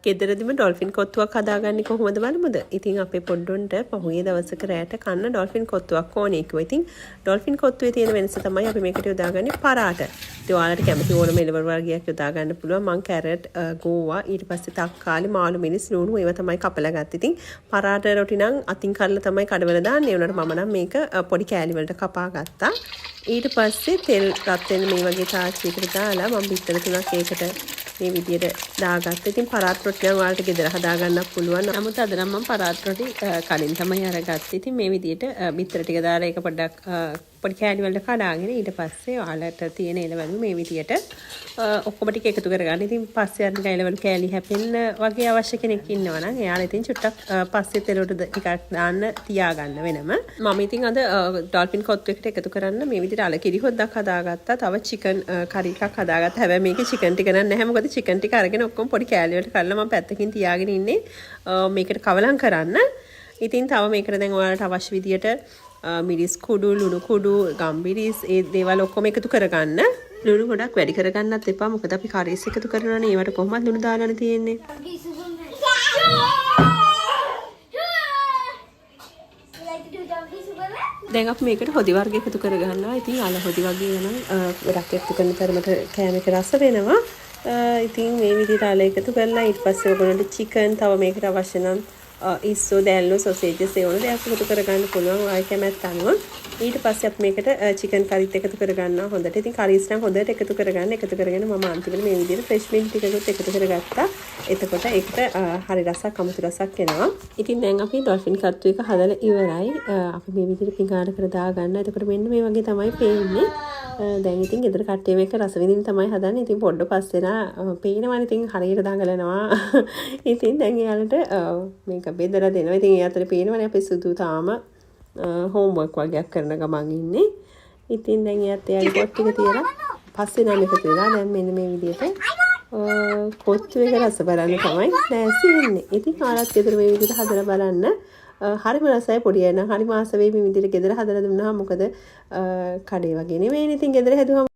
ගෙදරදිම dolphin කොත්තුවක් හදාගන්නේ කොහොමද බලමුද? ඉතින් අපේ පොඩ්ඩොන්ට පහුගිය දවසක රැට කන්න ඩොල්ෆින් කොත්තුවක් ඕනේ කිව්වා. ඉතින් ඩොල්ෆින් කොත්තුවේ තියෙන වෙනස තමයි අපි මේකට යොදාගන්නේ පරාට. ඉතින් ඔයාලට කැමති ඕනම එළවලු වර්ගයක් යොදා ගන්න පුළුවන්. මම කැරට්, ගෝවා, ඊට පස්සේ තක්කාලි, මාළු, මිරිස්, ලුණු ඒවා තමයි කපලා ගත්තේ. ඉතින් පරාට රොටි නම් අතින් කල්ලා තමයි කඩවල දාන්නේ. ඒ වුණාට මම නම් මේක පොඩි කෑලි වලට කපා ගත්තා. ඊට පස්සේ තෙල් රත් වෙන මේ වගේ තාච්චියකට දාලා මම බිත්තර තුනක් ඒකට මේ විදියට දාගත්තා. ඉතින් පරාත් රොටි නම් ඔයාලට ගෙදර හදා ගන්නත් පුළුවන්. නමුත් අද නම් මම පරාත් රොටි කලින් තමයි අරගත්තේ. ඉතින් මේ විදියට බිත්තර ටික දාලා ඒක පොඩ්ඩක් පොඩි කෑලි වලට කඩාගෙන ඊට පස්සේ ඔයාලට තියෙන එළවලු මේ විදියට ඔක්කොම ටික එකතු කරගන්න. ඉතින් පස්සේ අර එළවලු කෑලි හැපෙන්න වගේ අවශ්‍ය කෙනෙක් ඉන්නවා නම් එයාලා ඉතින් චුට්ටක් පස්සේ තෙලට ටිකක් දාන්න තියාගන්න වෙනම. මම ඉතින් අද ඩොල්ෆින් කොත්තු එකට එකතු කරන්න මේ විදියට අල කිරි හොද්දක් හදාගත්තා. තව චිකන් කරි එකක් හදාගත්තා. හැබැයි මේකේ චිකන් ටික නැහැ. මොකද චිකන් ටික අරගෙන ඔක්කොම පොඩි කෑලි වලට කඩලා මම පැත්තකින් තියාගෙන ඉන්නේ මේකට කවලම් කරන්න. ඉතින් තව මේකට දැන් ඔයාලට අවශ්‍ය විදියට මිරිස් කුඩු, ලුණු කුඩු, ගම්බිරිස් ඒ දේවල් ඔක්කොම එකතු කරගන්න. ලුණු ගොඩක් වැඩි කරගන්නත් එපා. මොකද අපි කරීස් එකතු කරනවානේ. ඒවට කොහොමද ලුණු දාලානේ තියෙන්නේ. දැන් අපි මේකට හොදි වර්ග එකතු කරගන්නවා. ඉතින් අල හොදි වර්ගය නම් ගොඩක් එකතු කරන තරමට කෑම එක රස වෙනවා. ඉතින් මේ විදිහට අල එකතු කරලා ඊට පස්සේ ඔයගොල්ලන්ට චිකන් තව මේකට අවශ්‍ය නම් ඉස්සෝ දැල්ලෝ සොසේජස් ඒ වුණ දෙයක් එකතු කරගන්න පුළුවන් ඔය කැමැත්ත අනුව. ඊට පස්සේ අපි මේකට චිකන් කරිත් එකතු කරගන්නවා හොඳට. ඉතින් කරීස් නම් හොඳට එකතු කරගන්න. එකතු කරගෙන මම අන්තිමට මේ විදිහට ෆ්‍රෙෂ් මිල්ක් ටිකකුත් එකතු කරගත්තා. එතකොට ඒකට හරි රසක් අමුතු රසක් එනවා. ඉතින් දැන් අපි ඩොල්ෆින් කත්තු එක හදලා ඉවරයි. අපි මේ විදිහට පිඟානකට දාගන්න. එතකොට මෙන්න මේ වගේ තමයි පේන්නේ. දැන් ඉතින් ගෙදර කට්ටිය මේක රස විඳින්න තමයි හදන්නේ. ඉතින් පොඩ්ඩ පස්සේලා පේනවනේ. ඉතින් හරියට දඟලනවා. ඉතින් දැන් එයාලට මේක බෙදලා දෙනවා. ඉතින් ඒ අතර පේනවනේ අපේ සුදු තාම හෝම්වර්ක් වගේක් කරන ගමන් ඉන්නේ. ඉතින් දැන් එයාගේ පොත් ටික තියලා පස්සේ නම් එකතු වෙලා දැන් මෙන්න මේ විදිහට කොත්තු එක රස බලන්න තමයි දැසි ඉන්නේ. ඉතින් ආරත් ගෙදර මේ විදිහට හදලා බලන්න. හරිම රසයි පොඩි අය නම් හරිම ආස වෙයි මේ විදිහට ගෙදර හදලා දුන්නා. මොකද කඩේ වගේ නෙවෙයිනේ. ඉතින් ගෙදර හැදුවම